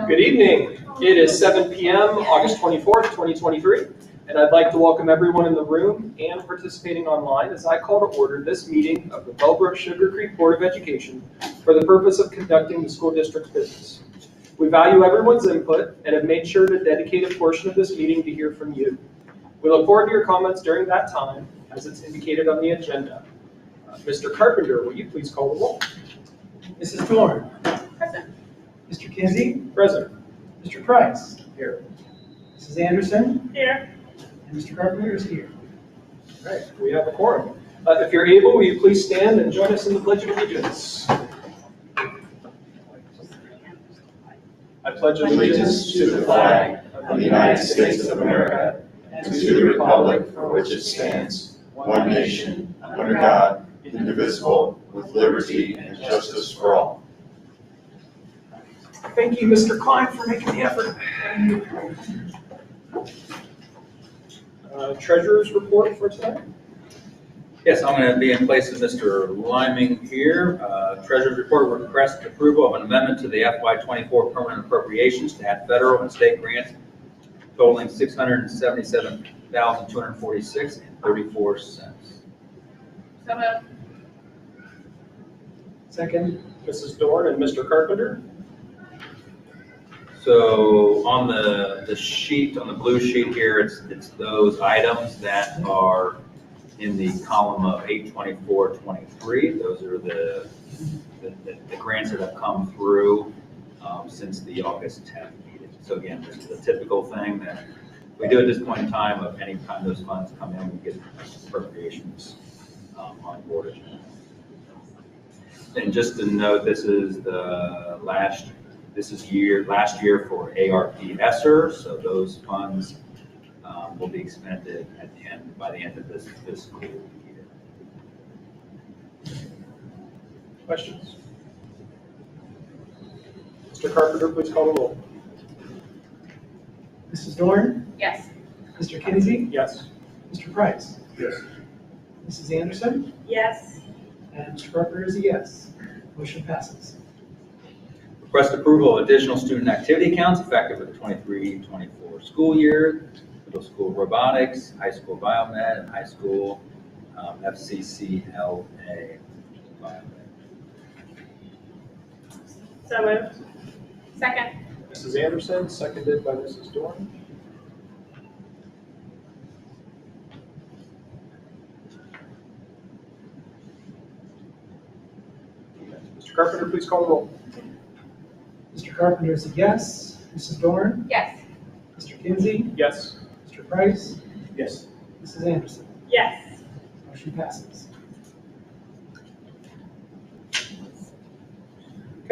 Good evening. It is 7 p.m. August 24th, 2023, and I'd like to welcome everyone in the room and participating online as I call to order this meeting of the Bellbrook-Sugarcreek Board of Education for the purpose of conducting the school district's business. We value everyone's input and have made sure to dedicate a portion of this meeting to hear from you. We look forward to your comments during that time as it's indicated on the agenda. Mr. Carpenter, will you please call the roll? Mrs. Dorn. Present. Mr. Kinsey. Present. Mr. Price. Here. Mrs. Anderson. Here. And Mr. Carpenter is here. All right, we have a quorum. If you're able, will you please stand and join us in the Pledge of Allegiance? I pledge allegiance to the flag of the United States of America and to the republic for which it stands, one nation, under God, indivisible, with liberty and justice for all. Thank you, Mr. Klein, for making the effort. Treasurer's report for tonight. Yes, I'm going to be in place of Mr. Liming here. Treasurer's report requests approval of an amendment to the FY24 permanent appropriations to add federal and state grants totaling $677,246.34. So moved. Second. Mrs. Dorn and Mr. Carpenter. So on the sheet, on the blue sheet here, it's those items that are in the column of 82423. Those are the grants that have come through since the August 10th meeting. So again, this is a typical thing that we do at this point in time. Of any time those funds come in, we get appropriations on board. And just to note, this is the last year for ARP ESSER, so those funds will be expended by the end of this fiscal year. Questions? Mr. Carpenter, please call the roll. Mrs. Dorn. Yes. Mr. Kinsey. Yes. Mr. Price. Yes. Mrs. Anderson. Yes. And Mr. Carpenter is a yes. Motion passes. Request approval of additional student activity accounts effective for the 23-24 school year. Middle school robotics, high school biomed, and high school FCCLA biomed. So moved. Second. Mrs. Anderson, seconded by Mrs. Dorn. Mr. Carpenter, please call the roll. Mr. Carpenter is a yes. Mrs. Dorn. Yes. Mr. Kinsey. Yes. Mr. Price. Yes. Mrs. Anderson. Yes. Motion passes.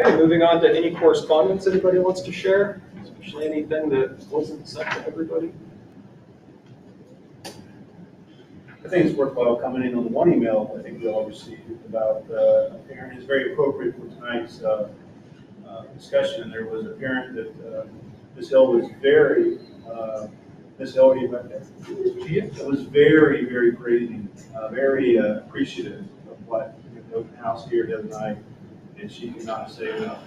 Okay, moving on to any correspondence anybody wants to share, especially anything that wasn't sent to everybody. I think it's worthwhile commenting on the one email I think we all received about a parent. It's very appropriate for tonight's discussion. There was a parent that Ms. Hill was very, Ms. Hill, you went there. It was very, very praising, very appreciative of what the open house here the other night, and she could not say enough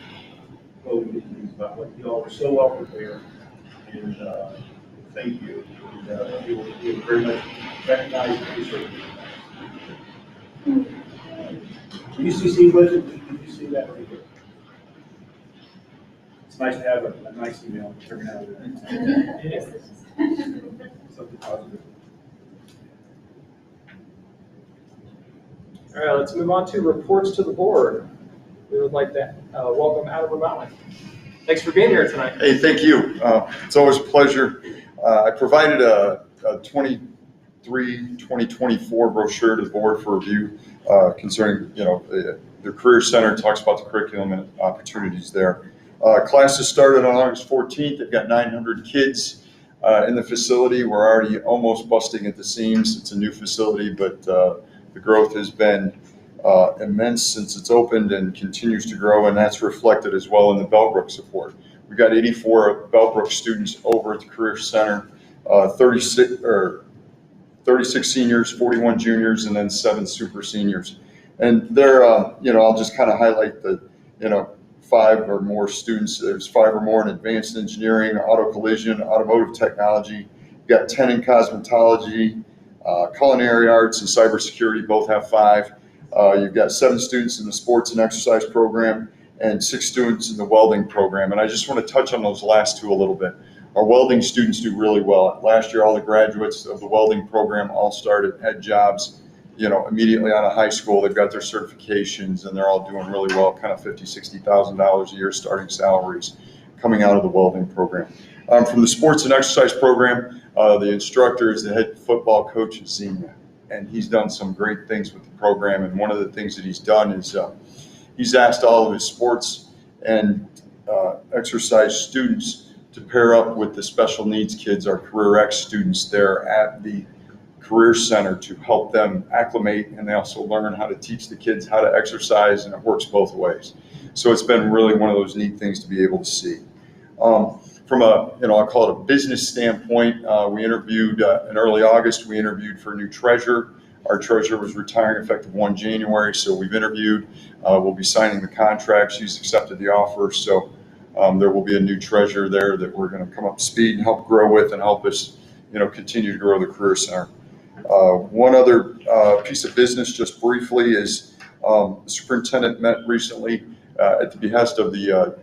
glowing things about what you all were so well prepared, and thank you. And we will very much recognize and appreciate it. UCC budget, did you see that? It's nice to have a nice email every now and then. Something positive. All right, let's move on to reports to the board. We would like to welcome Adam Romali. Thanks for being here tonight. Hey, thank you. It's always a pleasure. I provided a 2024 brochure to the board for review concerning, the Career Center. Talks about the curriculum and opportunities there. Classes started on August 14th. They've got 900 kids in the facility. We're already almost busting at the seams. It's a new facility, but the growth has been immense since it's opened and continues to grow, and that's reflected as well in the Bellbrook support. We got 84 Bellbrook students over at the Career Center, 36 seniors, 41 juniors, and then 7 super seniors. And they're, I'll just kind of highlight the, 5 or more students. There's 5 or more in advanced engineering, auto collision, automotive technology. You've got 10 in cosmetology, culinary arts, and cybersecurity both have 5. You've got 7 students in the sports and exercise program and 6 students in the welding program. And I just want to touch on those last 2 a little bit. Our welding students do really well. Last year, all the graduates of the welding program all started, had jobs, immediately out of high school. They've got their certifications and they're all doing really well, kind of $50,000, $60,000 a year starting salaries coming out of the welding program. From the sports and exercise program, the instructor is the head football coach at Xenia, and he's done some great things with the program. And one of the things that he's done is he's asked all of his sports and exercise students to pair up with the special needs kids, our Career X students there at the Career Center, to help them acclimate, and they also learn how to teach the kids how to exercise, and it works both ways. So it's been really one of those neat things to be able to see. From a, I'll call it a business standpoint, we interviewed in early August, we interviewed for a new treasurer. Our treasurer was retiring effective 1 January, so we've interviewed. We'll be signing the contract. She's accepted the offer, so there will be a new treasurer there that we're going to come up to speed and help grow with and help us, continue to grow the Career Center. One other piece of business, just briefly, is the superintendent met recently at the behest of the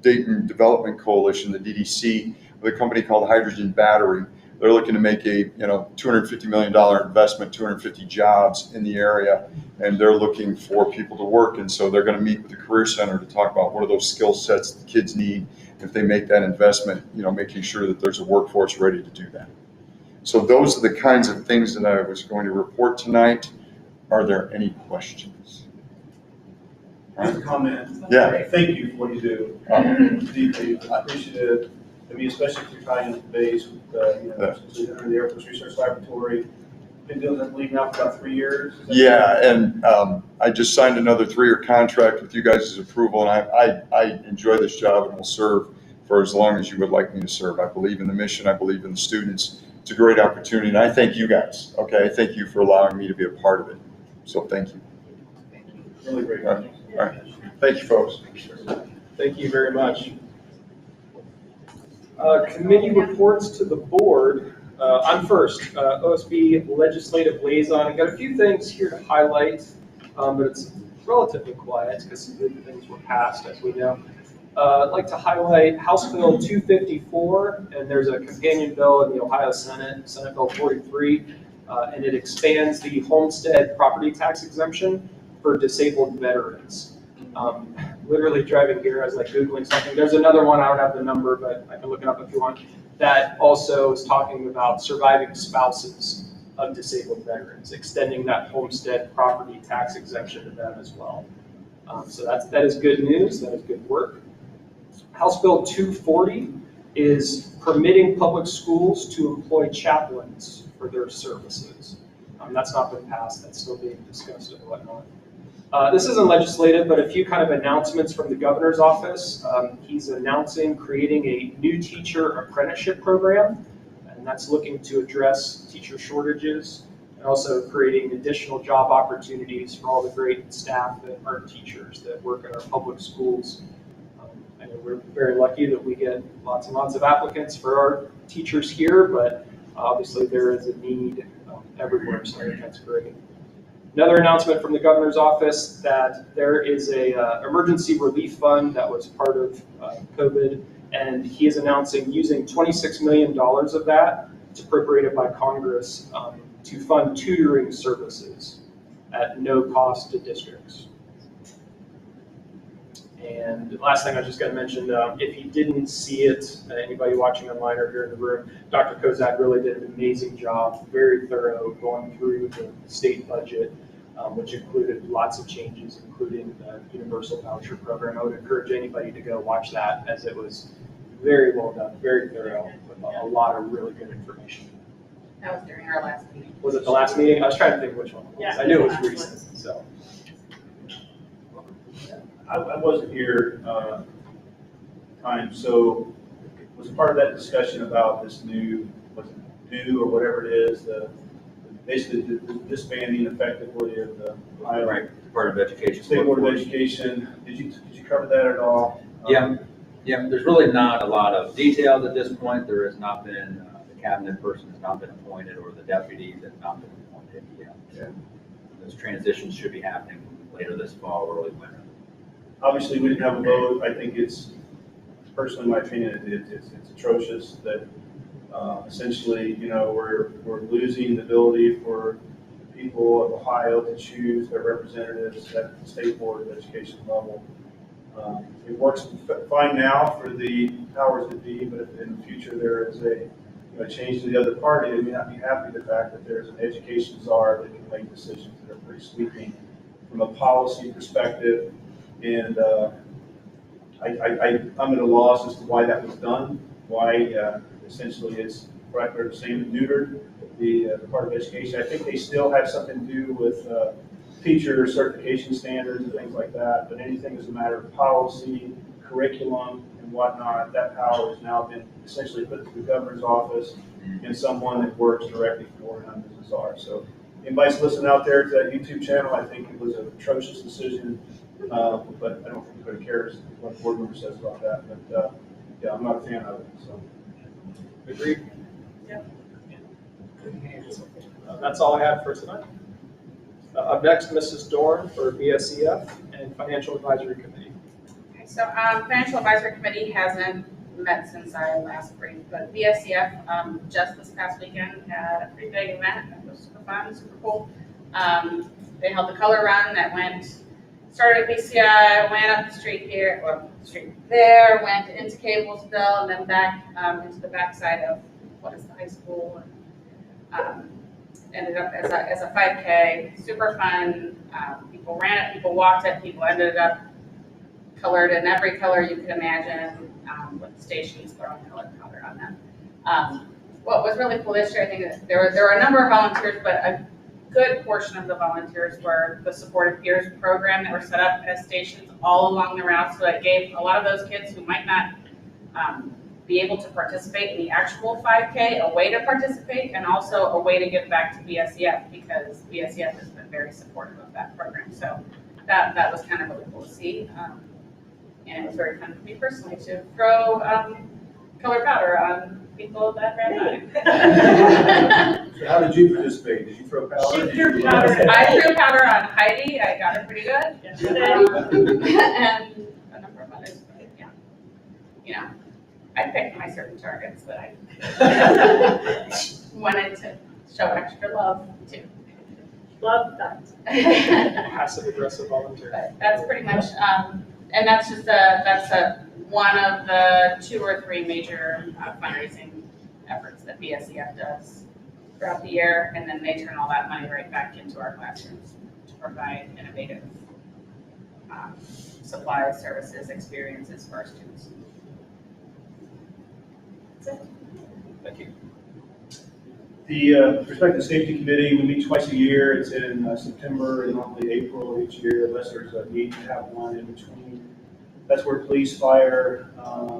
Dayton Development Coalition, the DDC, with a company called Hydrogen Battery. They're looking to make a $250 million investment, 250 jobs in the area, and they're looking for people to work. And so they're going to meet with the Career Center to talk about what are those skill sets the kids need if they make that investment, making sure that there's a workforce ready to do that. So those are the kinds of things that I was going to report tonight. Are there any questions? Just a comment. Yeah. Thank you for what you do. Deeply appreciative. Especially if you're tying up the base with, the Air Force Research Laboratory. Been doing that, leading out for about 3 years. Yeah, and I just signed another 3-year contract with you guys' approval, and I enjoy this job and will serve for as long as you would like me to serve. I believe in the mission. I believe in the students. It's a great opportunity, and I thank you guys. Okay, thank you for allowing me to be a part of it. So thank you. Really great. All right. Thank you, folks. Thank you very much. Committee reports to the board. I'm first, OSB Legislative Liaison. I've got a few things here to highlight, but it's relatively quiet because some good things were passed, as we know. I'd like to highlight House Bill 254, and there's a companion bill in the Ohio Senate, Senate Bill 43, and it expands the homestead property tax exemption for disabled veterans. Literally driving here, I was like Googling something. There's another one, I don't have the number, but I can look it up if you want, that also is talking about surviving spouses of disabled veterans, extending that homestead property tax exemption to them as well. So that is good news, that is good work. House Bill 240 is permitting public schools to employ chaplains for their services. That's not been passed, that's still being discussed and whatnot. This isn't legislative, but a few kind of announcements from the governor's office. He's announcing creating a new teacher apprenticeship program, and that's looking to address teacher shortages and also creating additional job opportunities for all the great staff that aren't teachers that work in our public schools. I know we're very lucky that we get lots and lots of applicants for our teachers here, but obviously there is a need everywhere, so I think that's great. Another announcement from the governor's office that there is a emergency relief fund that was part of COVID, and he is announcing using $26 million of that, it's appropriated by Congress, to fund tutoring services at no cost to districts. And the last thing I was just going to mention, if you didn't see it, anybody watching online or here in the room, Dr. Kozak really did an amazing job, very thorough, going through the state budget, which included lots of changes, including the universal voucher program. I would encourage anybody to go watch that, as it was very well done, very thorough, with a lot of really good information. That was during our last meeting. Was it the last meeting? I was trying to think which one it was. Yeah. I knew it was recent, so. I wasn't here time, so was part of that discussion about this new, was it new or whatever it is, the basically disbanding effectively of the Ohio Right, Department of Education. State Board of Education. Did you cover that at all? Yeah. Yeah, there's really not a lot of details at this point. There has not been, the cabinet person has not been appointed, or the deputies have not been appointed yet. Okay. Those transitions should be happening later this fall, early winter. Obviously, we didn't have a vote. I think it's, personally, in my opinion, it's atrocious that essentially, you know, we're losing the ability for the people of Ohio to choose their representatives at the State Board of Education level. It works fine now for the powers that be, but if in the future there is a change to the other party, they may not be happy with the fact that there's an education czar that can make decisions that are pretty sweeping from a policy perspective. And I'm at a loss as to why that was done, why essentially it's correctly the same and neutered the Department of Education. I think they still have something to do with teacher certification standards and things like that, but anything as a matter of policy, curriculum, and whatnot, that power has now been essentially put to the governor's office and someone that works directly for him as a czar. So anybody's listening out there to that YouTube channel, I think it was an atrocious decision, but I don't think anybody cares what the board member says about that. But yeah, I'm not a fan of it. So Agreed? Yep. That's all I have for tonight. Up next, Mrs. Dorn for BSEF and Financial Advisory Committee. Okay, so Financial Advisory Committee hasn't met since I last briefed, but BSEF just this past weekend had a pretty big event. It was super fun, super cool. They held the color run that started at BCI, went up the street here, or the street there, went into Cablesville, and then back into the backside of what is the high school. And, ended up as a 5K, super fun. People ran it, people walked it, people ended up colored in every color you could imagine, with the stations throwing colored powder on them. What was really cool this year, I think that there were a number of volunteers, but a good portion of the volunteers were the Supportive Peers program that were set up as stations all along the route. So it gave a lot of those kids who might not be able to participate in the actual 5K, a way to participate, and also a way to give back to BSEF, because BSEF has been very supportive of that program. So that was kind of really cool to see. And it was very fun for me personally to throw colored powder on people that ran by. So how did you participate? Did you throw powder? She threw powder. I threw powder on Heidi. I got her pretty good. And a number of others, but yeah. You know, I picked my certain targets that I wanted to show extra love to. Love that. Passive aggressive volunteer. But that's pretty much, and that's just one of the 2 or 3 major fundraising efforts that BSEF does throughout the year, and then they turn all that money right back into our classrooms to provide innovative supplies, services, experiences for our students. That's it. Thank you. The Prospective Safety Committee, we meet twice a year. It's in September and normally April each year, unless there's a need to have one in between. That's where police, fire,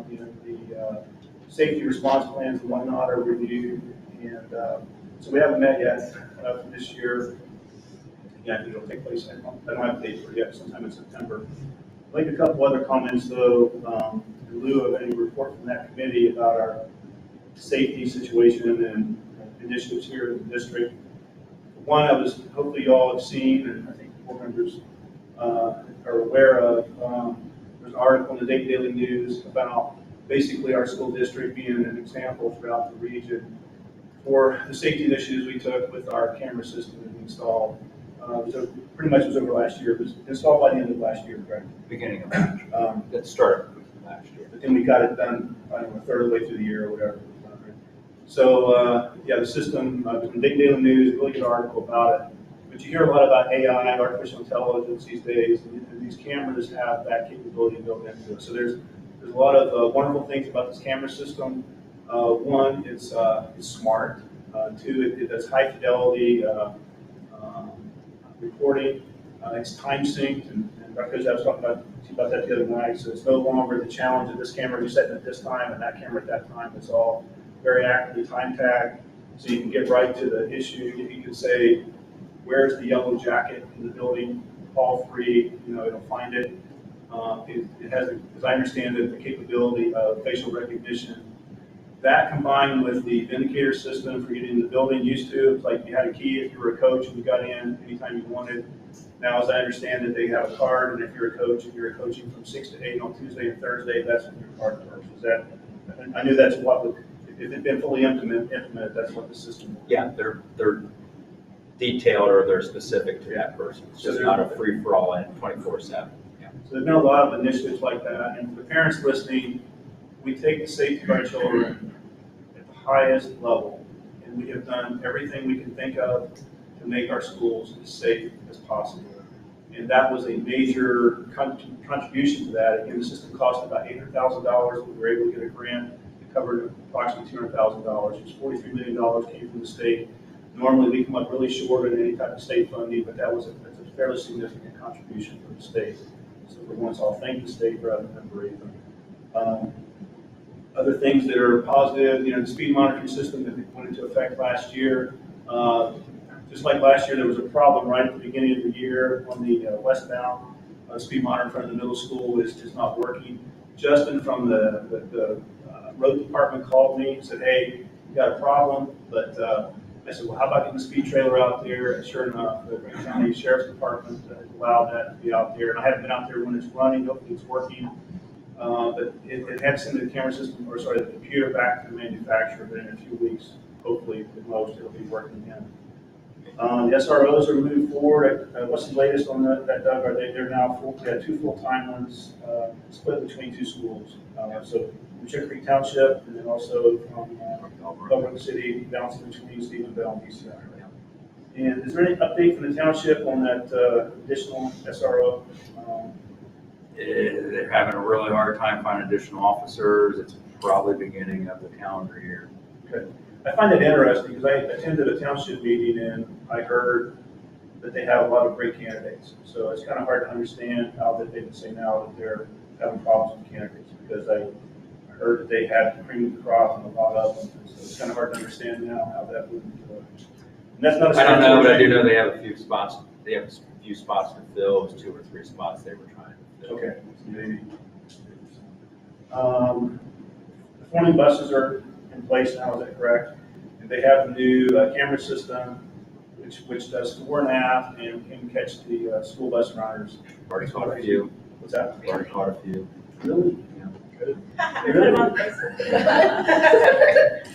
the safety response plans and whatnot are reviewed. And so we haven't met yet for this year. Again, I think it'll take place, I don't have a date for it yet, sometime in September. I'd like a couple other comments though, in lieu of any report from that committee about our safety situation and initiatives here in the district. One I was, hopefully you all have seen, and I think board members are aware of, there's an article in the Dayton Daily News about basically our school district being an example throughout the region for the safety initiatives we took with our camera system that we installed. So pretty much was over last year. It was installed by the end of last year, correct? Beginning of last year. That started last year. But then we got it done, I don't know, a third of the way through the year or whatever. So, yeah, the system, was in Dayton Daily News, really good article about it. But you hear a lot about AI, artificial intelligence these days, and these cameras have that capability built into it. So there's a lot of wonderful things about this camera system. One, it's smart. 2, it does high fidelity recording. It's time synced, and Dr. I was talking about that the other night. So it's no longer the challenge of this camera you're setting at this time and that camera at that time. It's all very accurately time tagged. So you can get right to the issue. You can say, where's the yellow jacket in the building? All three, it'll find it. It has, as I understand it, the capability of facial recognition. That combined with the vindicator system for getting in the building, used to, it's like you had a key if you were a coach and you got in anytime you wanted. Now, as I understand it, they have a card, and if you're a coach and you're coaching from 6 to 8 on Tuesday and Thursday, that's when your card works. Is that, I knew that's what would, if it had been fully implemented, that's what the system would. Yeah, they're detailed or they're specific to that person. It's just not a free-for-all and 24/7. Yeah. So there's been a lot of initiatives like that, and for the parents listening, we take the safety of our children at the highest level, and we have done everything we can think of to make our schools as safe as possible. And that was a major contribution to that. Again, the system cost about $800,000. We were able to get a grant that covered approximately $200,000, which $43 million came from the state. Normally, we come up really short on any type of state funding, but that's a fairly significant contribution from the state. So for once, I'll thank the state rather than berate them. Other things that are positive, the speed monitoring system that went into effect last year. Just like last year, there was a problem right at the beginning of the year on the westbound speed monitor in front of the middle school is just not working. Justin from the road department called me and said, hey, we got a problem, but I said, well, how about getting the speed trailer out there? And sure enough, the Green County Sheriff's Department allowed that to be out there. And I haven't been out there when it's running, hopefully it's working. But it had to send the camera system, or sorry, the computer back to the manufacturer, but in a few weeks, hopefully at most, it'll be working again. The SROs are moving forward. What's the latest on that, Doug? They're now full, they had 2 full-time ones split between 2 schools. So from Sugarcreek Township, and then also from Bellbrook City, bouncing between Stephenville and DCI. And is there any update from the township on that additional SRO? They're having a really hard time finding additional officers. It's probably beginning of the calendar year. Okay. I find it interesting because I attended a township meeting and I heard that they have a lot of great candidates. So it's kind of hard to understand how that they would say now that they're having problems with candidates, because I heard that they had the cream of the crop and a lot of them. So it's kind of hard to understand now how that would. And that's not. I don't know, but I do know they have a few spots. They have a few spots to fill. It was 2 or 3 spots they were trying to fill. Okay. So maybe. The forming buses are in place now. Is that correct? And they have a new camera system, which does fore and aft and can catch the school bus runners. Already caught a few. What's that? Already caught a few. Really? Yeah. Good. We put them on Facebook.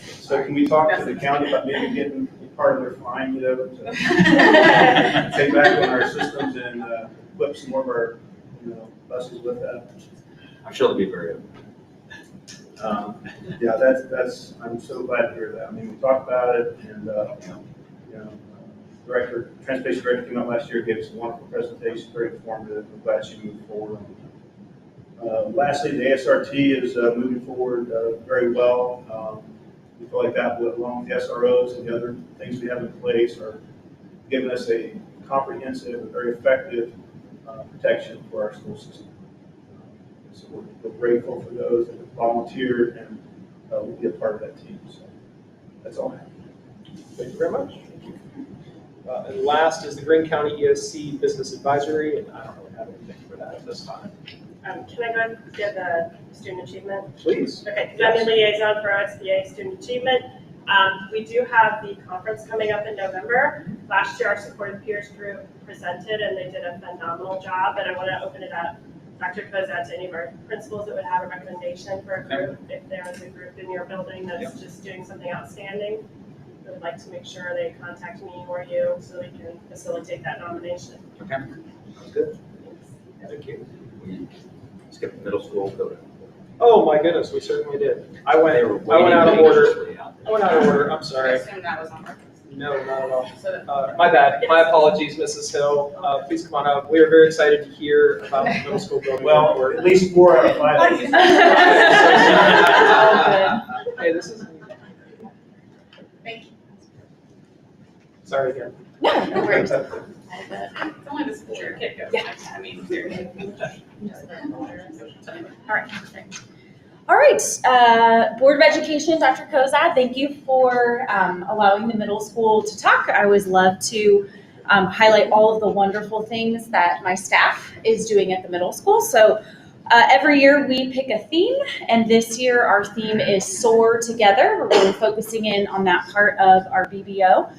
So can we talk to the county about maybe getting part of their fine, to take back on our systems and equip some more of our, buses with that? I'm sure they'll be very open. Yeah, that's, I'm so glad to hear that. I mean, we talked about it, and, Transportation Director came out last year, gave us a wonderful presentation, very informative. I'm glad she moved forward on it. Lastly, the ASRT is moving forward very well. We feel like that, along with the SROs and the other things we have in place, are giving us a comprehensive and very effective protection for our school system. So we're grateful for those that have volunteered and will be a part of that team. So that's all I have. Thank you very much. And last is the Greene County EOC Business Advisory, and I don't really have anything for that at this time. Can I go ahead and give the student achievement? Please. Okay, because I'm the liaison for SBA Student Achievement. We do have the conference coming up in November. Last year, our Supportive Peers group presented, and they did a phenomenal job, and I want to open it up, Dr. Cozad, to any of our principals that would have a recommendation for a group. If there is a group in your building that's just doing something outstanding, we would like to make sure they contact me or you so we can facilitate that nomination. Okay, sounds good. Thank you. We skipped the middle school building. Oh my goodness, we certainly did. I went They were out of waiting order. anxiously out there. I went out of order. I'm I sorry. assume that was on purpose. No, not at all. So My bad. My apologies, Mrs. Hill. Please come on up. We are very excited to hear about the middle school building. Well, at least 4 out of 5. Hey, this is. thank you. Sorry again. No, no worries. It's only the school year kid goes. Yeah. I mean, seriously. All right. All right, Board of Education, Dr. Kozad, thank you for allowing the middle school to talk. I always love to highlight all of the wonderful things that my staff is doing at the middle school. So every year we pick a theme, and this year our theme is Soar Together. We're really focusing in on that part of our BBO.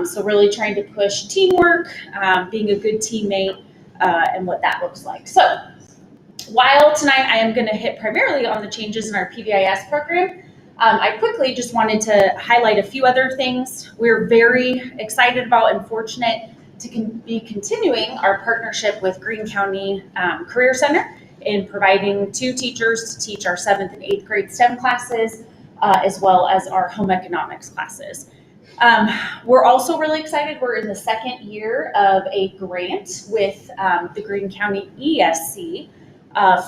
So really trying to push teamwork, being a good teammate, and what that looks like. So while tonight I am going to hit primarily on the changes in our PBIS program, I quickly just wanted to highlight a few other things. We're very excited about and fortunate to be continuing our partnership with Greene County Career Center in providing 2 teachers to teach our 7th and 8th grade STEM classes, as well as our home economics classes. We're also really excited. We're in the 2nd year of a grant with the Greene County ESC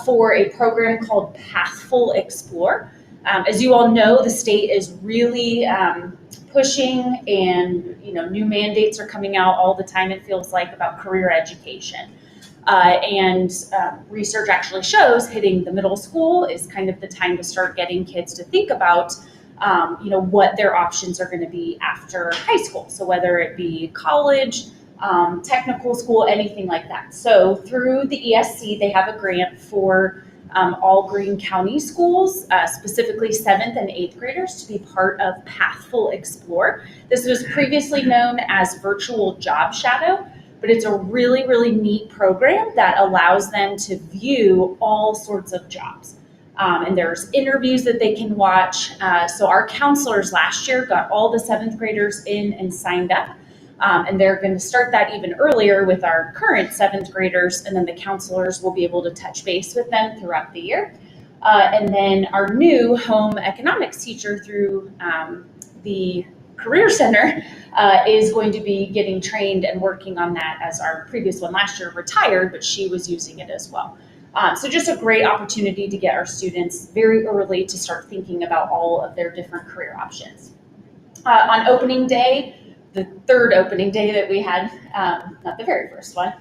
for a program called Pathful Explore. As you all know, the state is really pushing, and new mandates are coming out all the time, it feels like, about career education. And research actually shows hitting the middle school is kind of the time to start getting kids to think about what their options are going to be after high school. So whether it be college, technical school, anything like that. So through the ESC, they have a grant for all Greene County schools, specifically 7th and 8th graders, to be part of Pathful Explore. This was previously known as Virtual Job Shadow, but it's a really, really neat program that allows them to view all sorts of jobs. And there's interviews that they can watch. So our counselors last year got all the 7th graders in and signed up. And they're going to start that even earlier with our current 7th graders, and then the counselors will be able to touch base with them throughout the year. And then our new home economics teacher through the Career Center is going to be getting trained and working on that, as our previous one last year retired, but she was using it as well. So just a great opportunity to get our students very early to start thinking about all of their different career options. On opening day, the 3rd opening day that we had, not the very first one,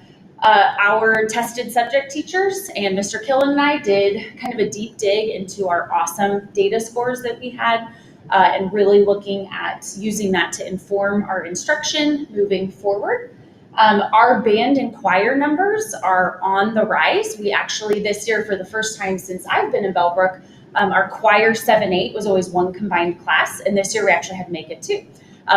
our tested subject teachers and Mr. Killen and I did kind of a deep dig into our awesome data scores that we had, and really looking at using that to inform our instruction moving forward. Our band and choir numbers are on the rise. We actually, this year, for the first time since I've been in Bellbrook, our choir 7-8 was always one combined class, and this year we actually had to make it 2.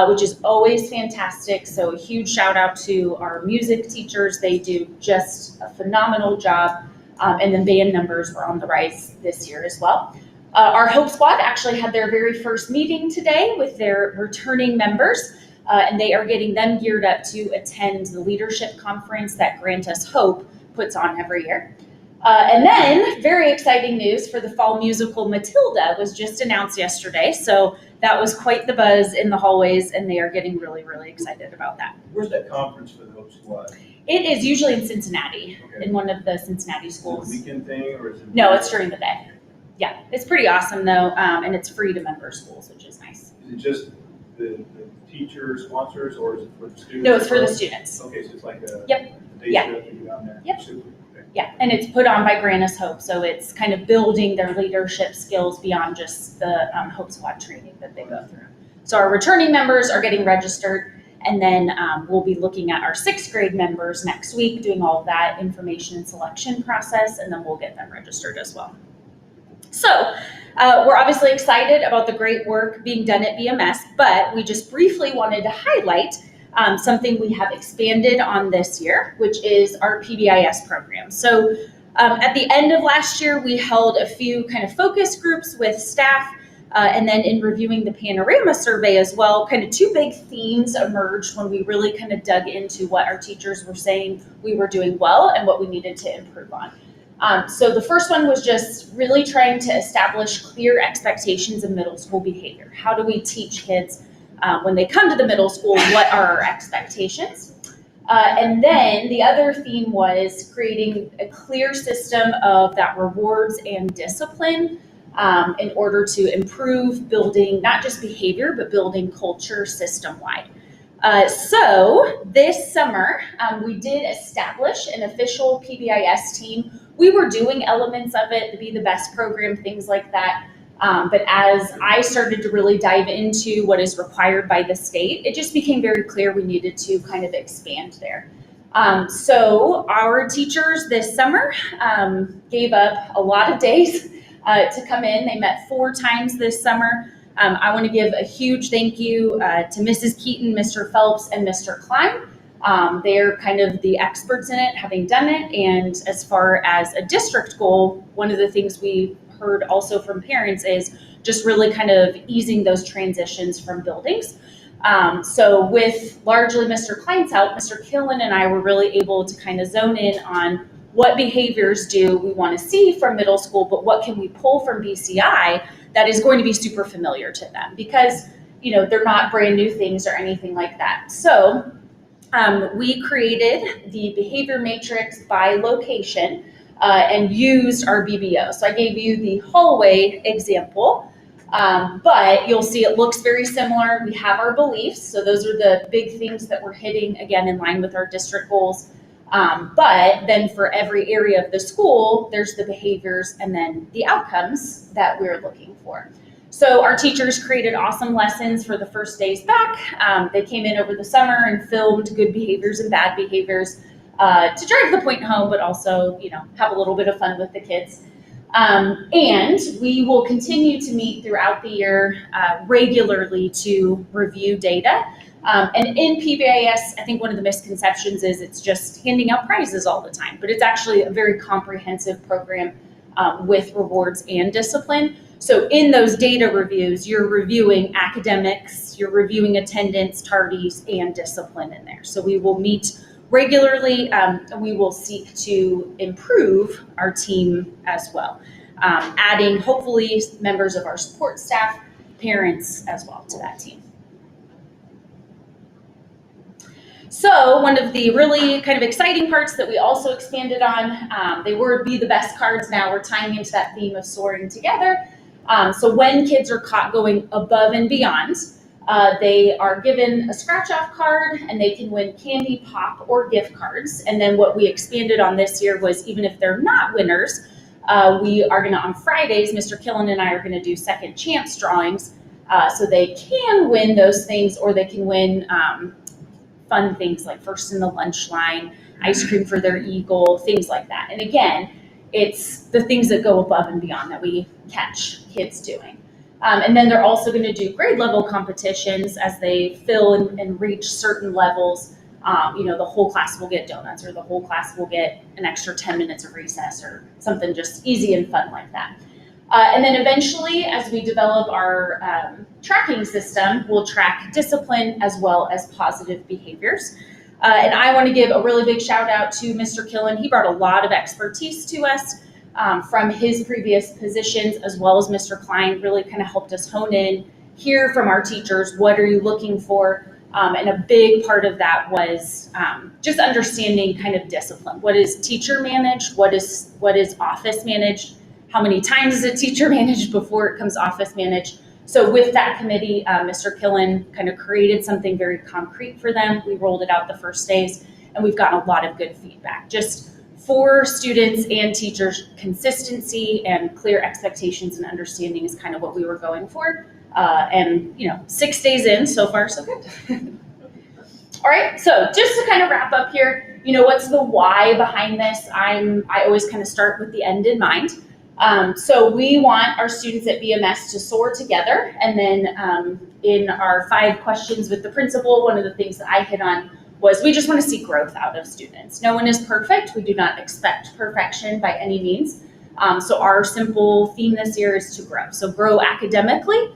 Which is always fantastic. So a huge shout out to our music teachers. They do just a phenomenal job. And then band numbers are on the rise this year as well. Our Hope Squad actually had their very first meeting today with their returning members. And they are getting them geared up to attend the leadership conference that Grant Us Hope puts on every year. And then very exciting news for the fall musical Matilda was just announced yesterday. So that was quite the buzz in the hallways, and they are getting really, really excited about that. Where's that conference for the Hope Squad? It is usually in Cincinnati, Okay. in one of the Cincinnati Is it a schools. weekend thing, or is it? No, it's during the day. Yeah, it's pretty awesome though, and it's free to member schools, which is nice. Is it just the teacher sponsors, or is it for the students? No, it's for the students. Okay, so it's like a. Yep. A day Yeah. trip to get down there. Yep. Super. Okay. Yeah, and it's put on by Grant Us Hope, so it's kind of building their leadership skills beyond just the Hope Squad training that they go through. So our returning members are getting registered, and then we'll be looking at our 6th grade members next week, doing all of that information and selection process, and then we'll get them registered as well. So we're obviously excited about the great work being done at BMS, but we just briefly wanted to highlight something we have expanded on this year, which is our PBIS program. So at the end of last year, we held a few kind of focus groups with staff, and then in reviewing the Panorama survey as well, kind of 2 big themes emerged when we really kind of dug into what our teachers were saying we were doing well and what we needed to improve on. So the first one was just really trying to establish clear expectations of middle school behavior. How do we teach kids when they come to the middle school, what are our expectations? And then the other theme was creating a clear system of that rewards and discipline in order to improve building not just behavior, but building culture system-wide. So this summer, we did establish an official PBIS team we were doing elements of it, to Be the Best program, things like that. But as I started to really dive into what is required by the state, it just became very clear we needed to kind of expand there. So our teachers this summer gave up a lot of days to come in. They met 4 times this summer. I want to give a huge thank you to Mrs. Keaton, Mr. Phelps, and Mr. Klein. They're kind of the experts in it, having done it. And as far as a district goal, one of the things we heard also from parents is just really kind of easing those transitions from buildings. So with largely Mr. Klein's help, Mr. Killen and I were really able to kind of zone in on what behaviors do we want to see from middle school, but what can we pull from BCI that is going to be super familiar to them, because they're not brand new things or anything like that. So we created the behavior matrix by location and used our BBO. So I gave you the hallway example. But you'll see it looks very similar. We have our beliefs. So those are the big things that we're hitting, again, in line with our district goals. But then for every area of the school, there's the behaviors and then the outcomes that we're looking for. So our teachers created awesome lessons for the first days back. They came in over the summer and filmed good behaviors and bad behaviors to drive the point home, but also, have a little bit of fun with the kids. And we will continue to meet throughout the year regularly to review data. And in PBIS, I think one of the misconceptions is it's just handing out prizes all the time, but it's actually a very comprehensive program with rewards and discipline. So in those data reviews, you're reviewing academics, you're reviewing attendance, tardies, and discipline in there. So we will meet regularly, and we will seek to improve our team as well, adding hopefully members of our support staff, parents as well to that team. So one of the really kind of exciting parts that we also expanded on, they were Be the Best cards now. We're tying into that theme of soaring together. So when kids are caught going above and beyond, they are given a scratch-off card and they can win candy, pop, or gift cards. And then what we expanded on this year was even if they're not winners, we are going to, on Fridays, Mr. Killen and I are going to do second chance drawings. So they can win those things, or they can win fun things like first in the lunch line, ice cream for their eagle, things like that. And again, it's the things that go above and beyond that we catch kids doing. And then they're also going to do grade level competitions as they fill and reach certain levels. The whole class will get donuts, or the whole class will get an extra 10 minutes of recess, or something just easy and fun like that. And then eventually, as we develop our tracking system, we'll track discipline as well as positive behaviors. And I want to give a really big shout out to Mr. Killen. He brought a lot of expertise to us from his previous positions, as well as Mr. Klein really kind of helped us hone in, hear from our teachers, what are you looking for? And a big part of that was just understanding kind of discipline. What is teacher managed? What is office managed? How many times is a teacher managed before it comes office managed? So with that committee, Mr. Killen kind of created something very concrete for them. We rolled it out the first days, and we've gotten a lot of good feedback. Just for students and teachers, consistency and clear expectations and understanding is kind of what we were going for. And 6 days in, so far so good. All right, so just to kind of wrap up here, what's the why behind this? I always kind of start with the end in mind. So we want our students at BMS to soar together. And then in our 5 questions with the principal, one of the things that I hit on was we just want to see growth out of students. No one is perfect. We do not expect perfection by any means. So our simple theme this year is to grow. So grow academically.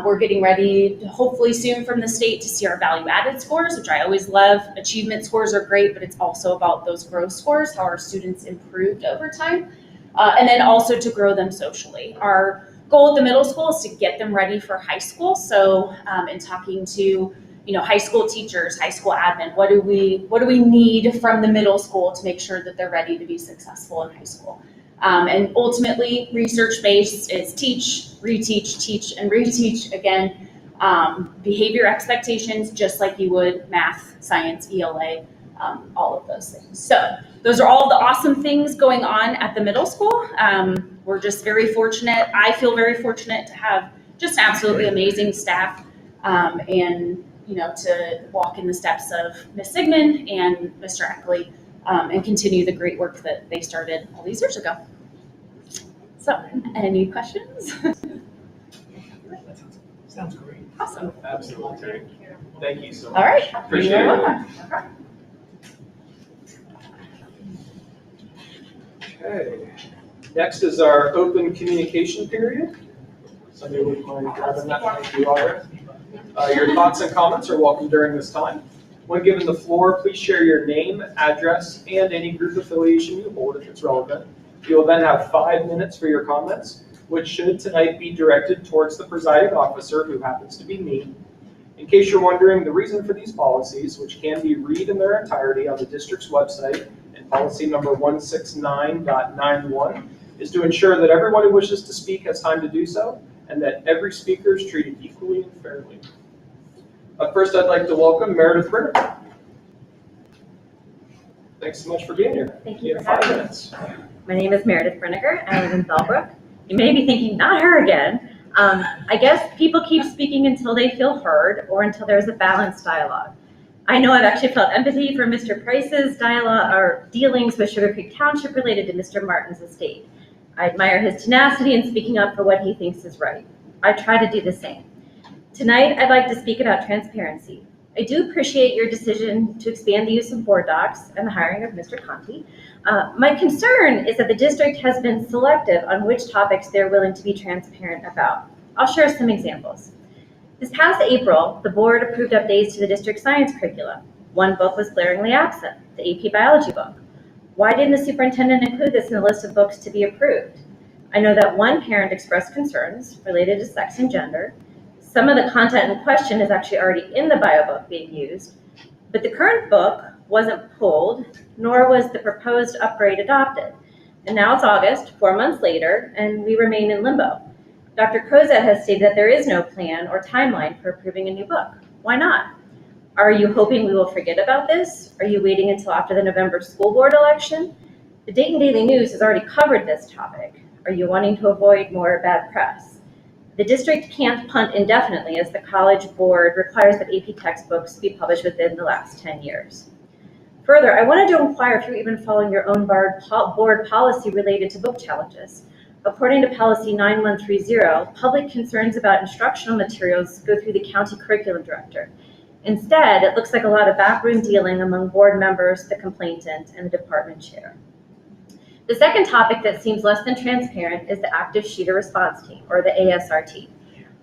We're getting ready to hopefully soon from the state to see our value-added scores, which I always love. Achievement scores are great, but it's also about those growth scores, how our students improved over time. And then also to grow them socially. Our goal at the middle school is to get them ready for high school. So in talking to high school teachers, high school admin, what do we need from the middle school to make sure that they're ready to be successful in high school? And ultimately, research-based is teach, reteach, teach, and reteach. Again, behavior expectations, just like you would math, science, ELA, all of those things. So those are all the awesome things going on at the middle school. We're just very fortunate. I feel very fortunate to have just absolutely amazing staff, and to walk in the steps of Miss Sigmund and Mr. Eckley, and continue the great work that they started all these years ago. So, any questions? Sounds great. Awesome. Absolutely. Thank you so much. All right. Appreciate You're it. welcome. Okay. Next is our open communication period. Somebody would mind grabbing that. Thank you, Audra. Your thoughts and comments are welcome during this time. When given the floor, please share your name, address, and any group affiliation you hold if it's relevant. You will then have 5 minutes for your comments, which should tonight be directed towards the presiding officer, who happens to be me. In case you're wondering, the reason for these policies, which can be read in their entirety on the district's website, and policy number 169.91, is to ensure that everyone who wishes to speak has time to do so, and that every speaker is treated equally and fairly. First, I'd like to welcome Meredith Ritter. Thanks so much for being here. Thank you have for 5 having me. minutes. My name is Meredith Brenniger. I live in Bellbrook. You may be thinking, not her again. I guess people keep speaking until they feel heard or until there's a balanced dialogue. I know I've actually felt empathy for Mr. Price's dialogue or dealings with Sugar Creek Township related to Mr. Martin's estate. I admire his tenacity in speaking up for what he thinks is right. I try to do the same. Tonight, I'd like to speak about transparency. I do appreciate your decision to expand the use of board docs and the hiring of Mr. Conti. My concern is that the district has been selective on which topics they're willing to be transparent about. I'll share some examples. This past April, the board approved updates to the district science curriculum. One book was glaringly absent, the AP biology book. Why didn't the superintendent include this in the list of books to be approved? I know that one parent expressed concerns related to sex and gender. Some of the content in question is actually already in the bio book being used, but the current book wasn't pulled, nor was the proposed upgrade adopted. And now it's August, 4 months later, and we remain in limbo. Dr. Kozat has stated that there is no plan or timeline for approving a new book. Why not? Are you hoping we will forget about this? Are you waiting until after the November school board election? The Dayton Daily News has already covered this topic. Are you wanting to avoid more bad press? The district can't punt indefinitely as the College Board requires that AP textbooks be published within the last 10 years. Further, I wanted to inquire if you're even following your own board policy related to book challenges. According to policy 9130, public concerns about instructional materials go through the county curriculum director. Instead, it looks like a lot of backroom dealing among board members, the complainant, and the department chair. The second topic that seems less than transparent is the active shooter response team, or the ASRT.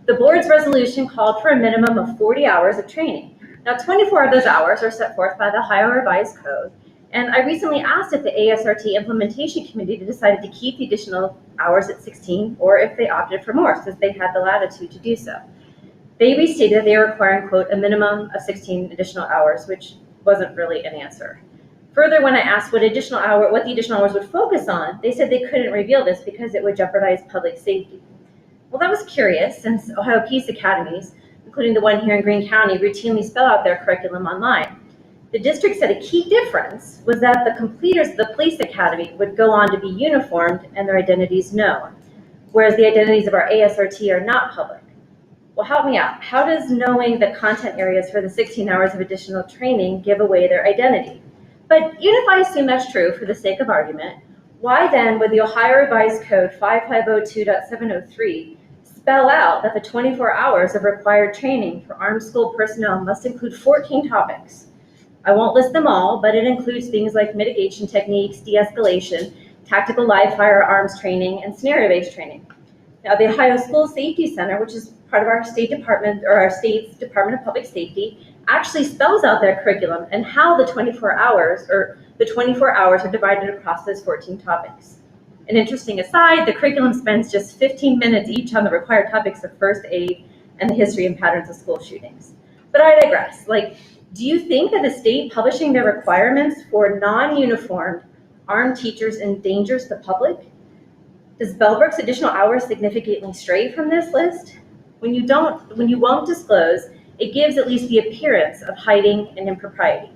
The board's resolution called for a minimum of 40 hours of training. Now, 24 of those hours are set forth by the Ohio Revised Code, and I recently asked if the ASRT implementation committee decided to keep the additional hours at 16, or if they opted for more, since they had the latitude to do so. They restated that they are requiring, quote, a minimum of 16 additional hours, which wasn't really an answer. Further, when I asked what the additional hours would focus on, they said they couldn't reveal this because it would jeopardize public safety. Well, that was curious, since Ohio Peace Academies, including the one here in Greene County, routinely spell out their curriculum online. The district said a key difference was that the completers of the police academy would go on to be uniformed and their identities known, whereas the identities of our ASRT are not public. Well, help me out. How does knowing the content areas for the 16 hours of additional training give away their identity? But even if I assume that's true for the sake of argument, why then would the Ohio Revised Code 5502.703 spell out that the 24 hours of required training for armed school personnel must include 14 topics? I won't list them all, but it includes things like mitigation techniques, de-escalation, tactical live firearms training, and scenario-based training. Now, the Ohio School Safety Center, which is part of our state department, or our state's Department of Public Safety, actually spells out their curriculum and how the 24 hours are divided across those 14 topics. An interesting aside, the curriculum spends just 15 minutes each on the required topics of first aid and the history and patterns of school shootings. But I digress. Do you think that the state publishing their requirements for non-uniformed armed teachers endangers the public? Does Bellbrook's additional hours significantly stray from this list? When you won't disclose, it gives at least the appearance of hiding and impropriety.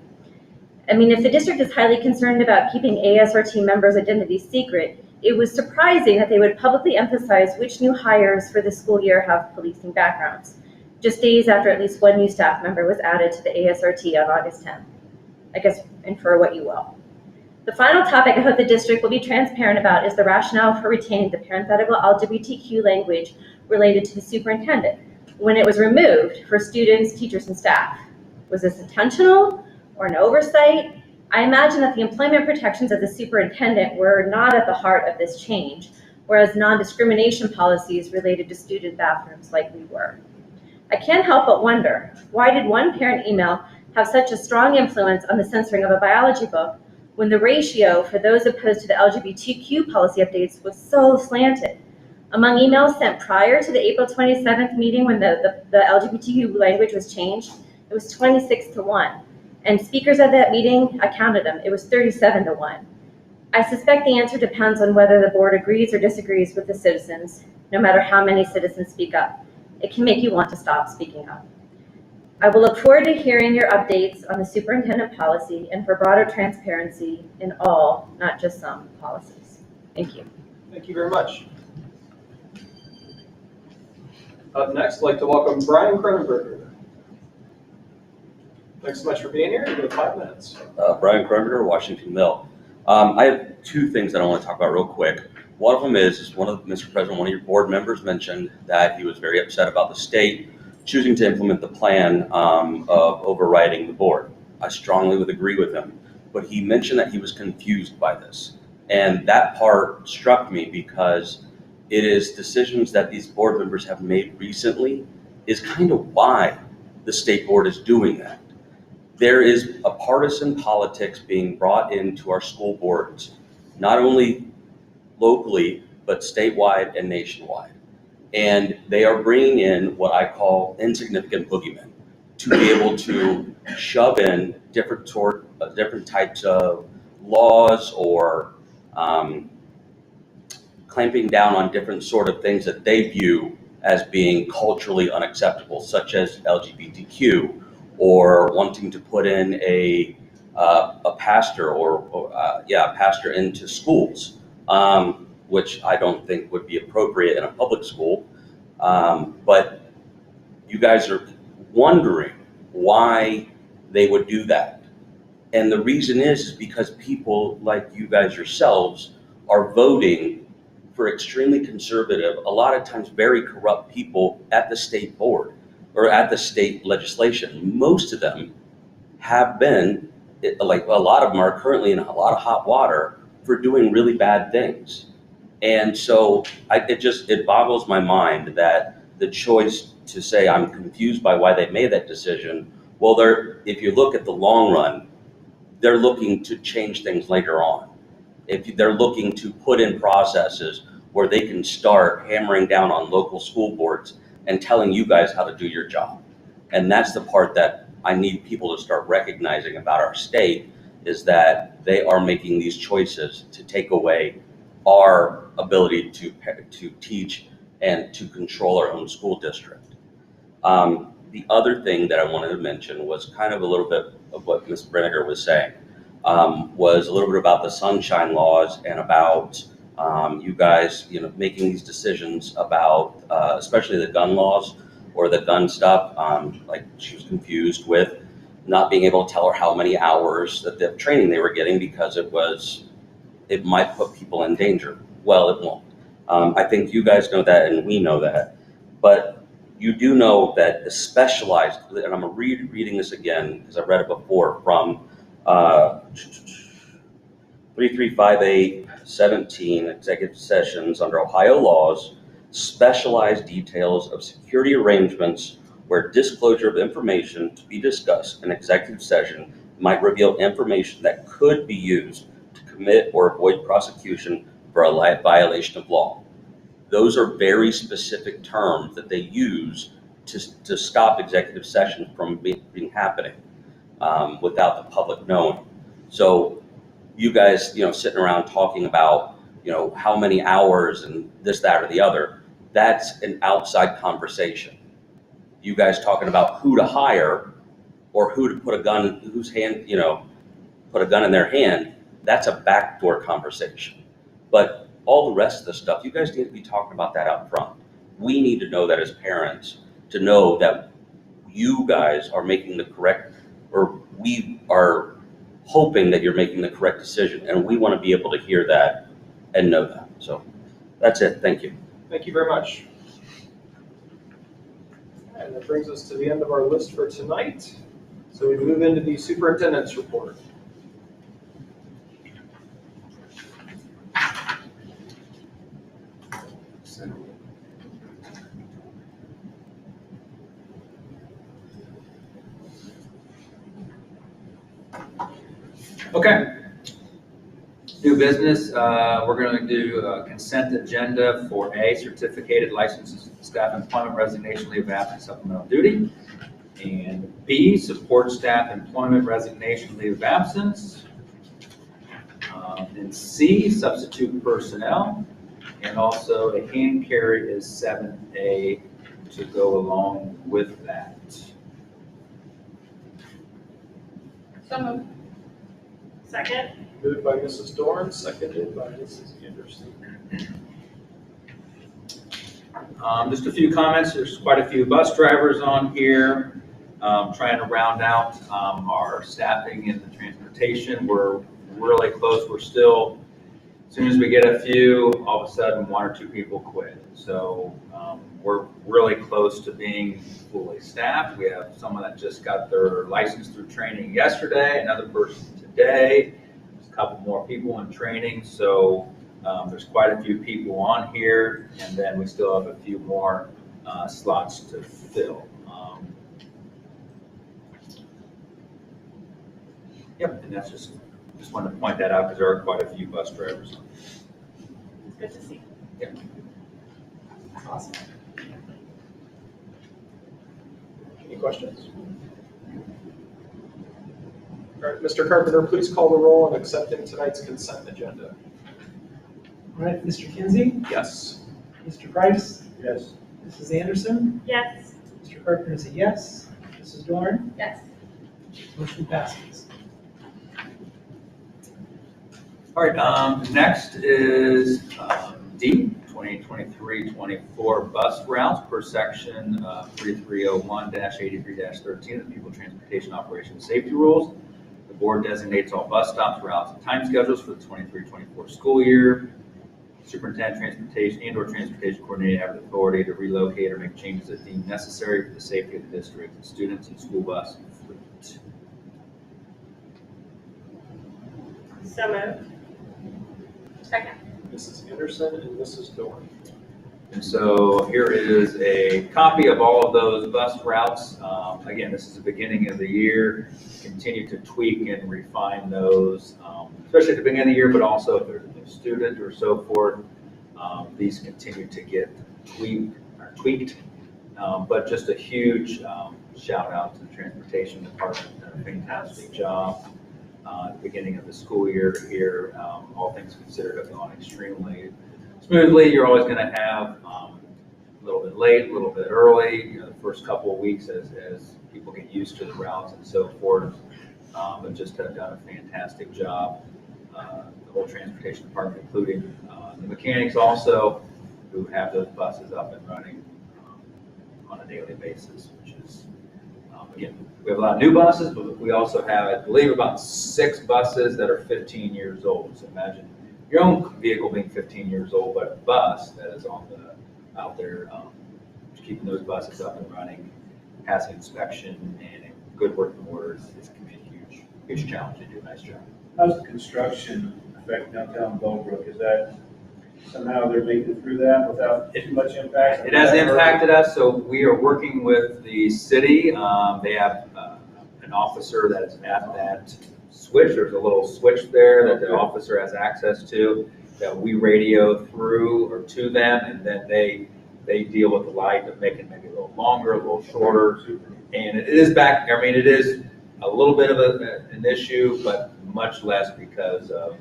I mean, if the district is highly concerned about keeping ASRT members' identities secret, it was surprising that they would publicly emphasize which new hires for the school year have policing backgrounds, just days after at least one new staff member was added to the ASRT on August 10th. I guess infer what you will. The final topic I hope the district will be transparent about is the rationale for retaining the parenthetical LGBTQ language related to the superintendent when it was removed for students, teachers, and staff. Was this intentional or an oversight? I imagine that the employment protections of the superintendent were not at the heart of this change, whereas non-discrimination policies related to student bathrooms likely were. I can't help but wonder, why did one parent email have such a strong influence on the censoring of a biology book when the ratio for those opposed to the LGBTQ policy updates was so slanted? Among emails sent prior to the April 27th meeting when the LGBTQ language was changed, it was 26-1. And speakers at that meeting, I counted them, it was 37-1. I suspect the answer depends on whether the board agrees or disagrees with the citizens, no matter how many citizens speak up. It can make you want to stop speaking up. I will look forward to hearing your updates on the superintendent policy and for broader transparency in all, not just some, policies. Thank you. Thank you very much. Up next, I'd like to welcome Brian Cronenberger. Thanks so much for being here. You have 5 minutes. Brian Cronenberger, Washington Mill. I have 2 things that I want to talk about real quick. One of them is Mr. President, one of your board members mentioned that he was very upset about the state choosing to implement the plan of overriding the board. I strongly would agree with him, but he mentioned that he was confused by this. And that part struck me because it is decisions that these board members have made recently is kind of why the state board is doing that. There is a partisan politics being brought into our school boards, not only locally, but statewide and nationwide. And they are bringing in what I call insignificant boogeymen to be able to shove in different types of laws or clamping down on different sort of things that they view as being culturally unacceptable, such as LGBTQ, or wanting to put in a pastor pastor into schools, which I don't think would be appropriate in a public school. But you guys are wondering why they would do that. And the reason is because people like you guys yourselves are voting for extremely conservative, a lot of times very corrupt people at the state board or at the state legislation. Most of them have been, like a lot of them are currently in a lot of hot water for doing really bad things. And so it boggles my mind that the choice to say I'm confused by why they made that decision. Well, if you look at the long run, they're looking to change things later on. If they're looking to put in processes where they can start hammering down on local school boards and telling you guys how to do your job. And that's the part that I need people to start recognizing about our state, is that they are making these choices to take away our ability to teach and to control our own school district. The other thing that I wanted to mention was kind of a little bit of what Ms. Brenniger was saying, was a little bit about the sunshine laws and about you guys, making these decisions about, especially the gun laws or the gun stuff. Like she was confused with not being able to tell her how many hours that the training they were getting because it might put people in danger. Well, it won't. I think you guys know that and we know that, but you do know that the specialized, and I'm reading this again because I read it before from 335817 executive sessions under Ohio laws, specialized details of security arrangements where disclosure of information to be discussed in executive session might reveal information that could be used to commit or avoid prosecution for a violation of law. Those are very specific terms that they use to stop executive sessions from being happening without the public knowing. So you guys, sitting around talking about, how many hours and this, that, or the other, that's an outside conversation. You guys talking about who to hire or who to put a gun in whose hand, put a gun in their hand, that's a backdoor conversation. But all the rest of the stuff, you guys need to be talking about that up front. We need to know that as parents, to know that you guys are making the correct, or we are hoping that you're making the correct decision, and we want to be able to hear that and know that. So that's it. Thank you. Thank you very much. And that brings us to the end of our list for tonight. So we move into the superintendent's report. Okay. New business, we're going to do a consent agenda for A, certificated licensed staff employment resignation leave of absence supplemental duty. And B, support staff employment resignation leave of absence. And C, substitute personnel. And also a hand carry is 7A to go along with that. So moved. Second? Moved by Mrs. Dorn, seconded by Mrs. Anderson. Just a few comments. There's quite a few bus drivers on here. Trying to round out our staffing in the transportation. We're really close. We're still, as soon as we get a few, all of a sudden one or two people quit. So we're really close to being fully staffed. We have someone that just got their license through training yesterday, another person today. There's a couple more people in training. So there's quite a few people on here, and then we still have a few more slots to fill. Yep, and that's just wanted to point that out because there are quite a few bus drivers. It's good to see. Yep. Awesome. Any questions? All right, Mr. Carpenter, please call the roll on accepting tonight's consent agenda. All right, Mr. Kinsey, Yes. Mr. Price, Yes. Mrs. Anderson, Yes. Mr. Carpenter is a yes. Mrs. Dorn, Yes. motion passes. All right, next is D, 2023-24 bus routes per section 3301-83-13 of the Pupil Transportation Operations Safety Rules. The board designates all bus stops, routes, and time schedules for the 23-24 school year. Superintendent transportation and/or transportation coordinator have the authority to relocate or make changes that deem necessary for the safety of the district, students, and school bus fleet. So moved. Second. Mrs. Anderson and Mrs. Dorn. And so here is a copy of all of those bus routes. Again, this is the beginning of the year. Continue to tweak and refine those, especially at the beginning of the year, but also if there's a new student or so forth. These continue to get tweaked. But just a huge shout out to the transportation department. Done a fantastic job. At the beginning of the school year here, all things considered, have gone extremely smoothly. You're always going to have a little bit late, a little bit early, the first couple of weeks as people get used to the routes and so forth. But just have done a fantastic job. The whole transportation department, including the mechanics also, who have those buses up and running on a daily basis, which is, again, we have a lot of new buses, but we also have, I believe, about 6 buses that are 15 years old. So imagine your own vehicle being 15 years old, but a bus that is out there, keeping those buses up and running, passing inspection, and in good working order is going to be a huge challenge. They do a nice job. How's the construction affect downtown Bellbrook? Is that somehow they're making it through that without too much impact? It has impacted us, so we are working with the city. They have an officer that is at that switch. There's a little switch there that the officer has access to that we radio through or to them, and then they deal with the light of making it maybe a little longer, a little shorter. And it is back, I mean, it is a little bit of an issue, but much less because of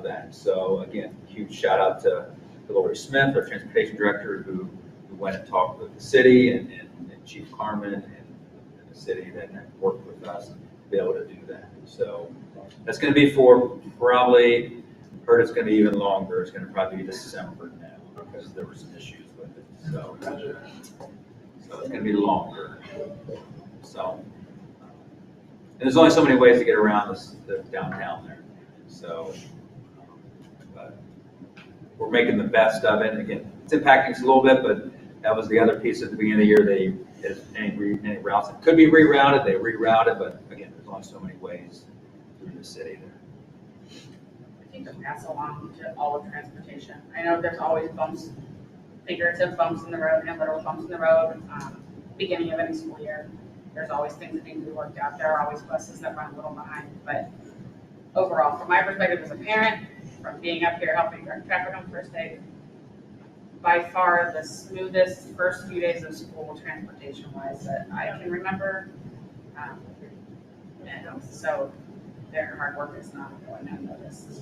that. So again, huge shout out to Lori Smith, our transportation director, who went and talked with the city and Chief Carmen and the city that worked with us be able to do that. So that's going to be for probably, heard it's going to be even longer. It's going to probably be December now because there were some issues with it. So it's going to be longer. So, and there's only so many ways to get around the downtown there. So, but we're making the best of it. Again, it's impacting us a little bit, but that was the other piece at the beginning of the year. Any routes that could be rerouted, they rerouted, but again, there's only so many ways through the city there. I think to pass along to all of transportation. I know there's always bumps, figurative bumps in the road and literal bumps in the road. Beginning of any school year, there's always things that need to be worked out. There are always buses that run a little behind, but overall, from my perspective as a parent, from being up here helping direct traffic on the first day, by far the smoothest first few days of school transportation-wise that I can remember. And so their hard work is not going unnoticed.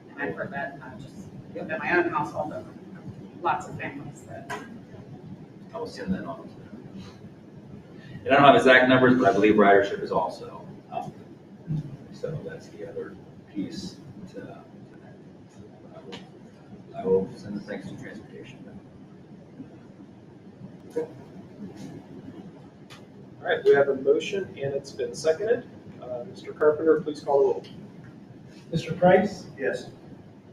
And I've heard that not just within my own household, but lots of families that. I will send that on. And I don't have exact numbers, but I believe ridership is also up. So that's the other piece to that. I will send the thanks to transportation. Okay. All right, we have a motion and it's been seconded. Mr. Carpenter, please call the roll. Mr. Price? Yes.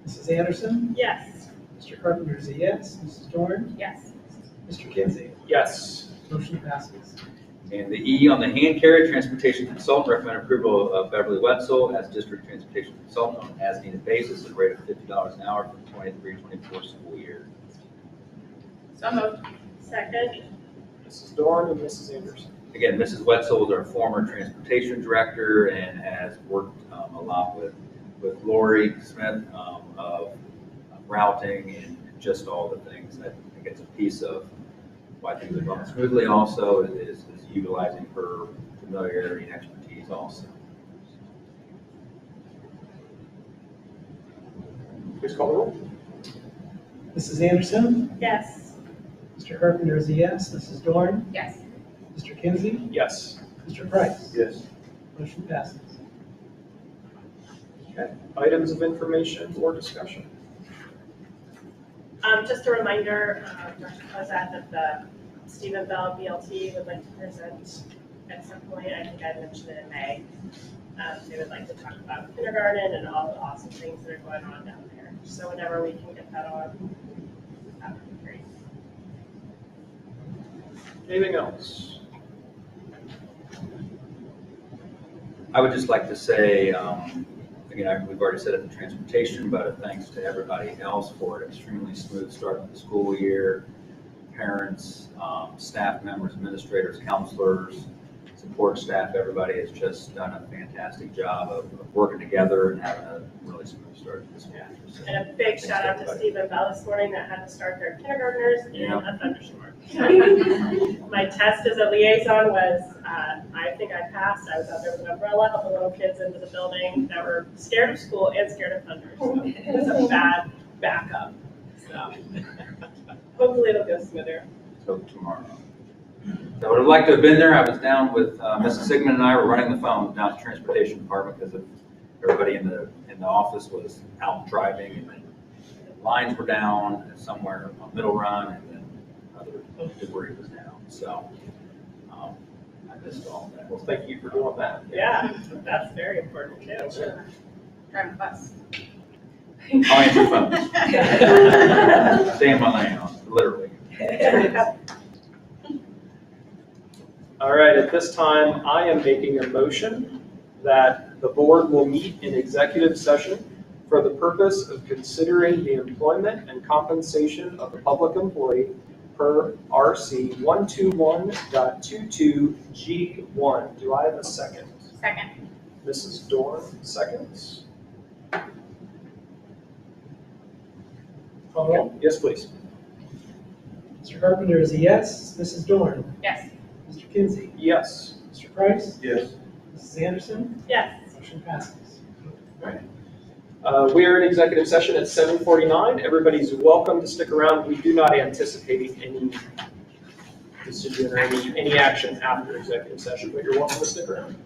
Mrs. Anderson? Yes. Mr. Carpenter is a yes. Mrs. Dorn? Yes. Mr. Kinsey? Yes. Motion passes. And the E on the hand carry, transportation consultant, recommend approval of Beverly Wetzel as district transportation consultant on an as-needed basis at a rate of $50 an hour for the 23-24 school year. So moved. Second. Mrs. Dorn and Mrs. Anderson. Again, Mrs. Wetzel is our former transportation director and has worked a lot with Lori Smith of routing and just all the things. I think it's a piece of why things are going smoothly also is utilizing her familiarity and expertise also. Please call the roll. Mrs. Anderson? Yes. Mr. Carpenter is a yes. Mrs. Dorn? Yes. Mr. Kinsey? Yes. Mr. Price? Yes. Motion passes. Okay. Items of information or discussion. Just a reminder, Dr. Kozat, that the Stephen Bell BLT would like to present at some point. I think I mentioned it in May. They would like to talk about kindergarten and all the awesome things that are going on down there. So whenever we can get that on, that would be great. Anything else? I would just like to say, again, we've already said it in transportation, but a thanks to everybody else for an extremely smooth start to the school year. Parents, staff members, administrators, counselors, support staff, everybody has just done a fantastic job of working together and having a really smooth start to this year. So, And a big shout out to everybody. Stephen Bell this morning that had to start their kindergartners in Yeah. a thunderstorm. My test as a liaison was, I think I passed. I was out there with an umbrella, helping little kids into the building that were scared of school and scared of thunder. So it was a bad backup. So hopefully it'll go smoother. So tomorrow. So I would have liked to have been there. I was down with Mrs. Sigmund and I were running the phone down to transportation department because everybody in the office was out driving and the lines were down somewhere on Middle Run and then other debris was down. So I missed all that. Well, thank you for doing that. Yeah, that's very important too. Driving the bus. I'll answer phones. Stay in my lane, literally. All right, at this time, I am making a motion that the board will meet in executive session for the purpose of considering the employment and compensation of a public employee per RC 121.22G1. Do I have a second? Second. Mrs. Dorn, seconds. Call roll. Yes, please. Mr. Carpenter is a yes. Mrs. Dorn? Yes. Mr. Kinsey? Yes. Mr. Price? Yes. Mrs. Anderson? Yes. Motion passes. We are in executive session at 7:49. Everybody's welcome to stick around. We do not anticipate any decision or any action after executive session, but you're welcome to stick around.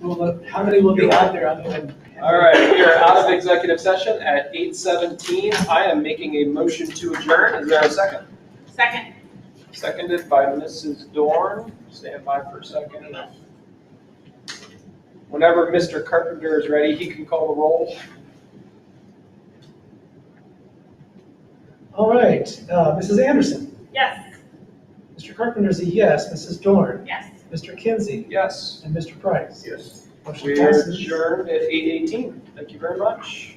How many will be out there? I'll go ahead and- All right, we are out of executive session at 8:17. I am making a motion to adjourn. Is there a second? Second. Seconded by Mrs. Dorn. Stand by for a second. Whenever Mr. Carpenter is ready, he can call the roll. All right, Mrs. Anderson, Yes. Mr. Carpenter's a yes, Mrs. Dorn, Yes. Mr. Kinsey, Yes. and Mr. Price. Yes. Motion We are passes. adjourned at 8:18. Thank you very much.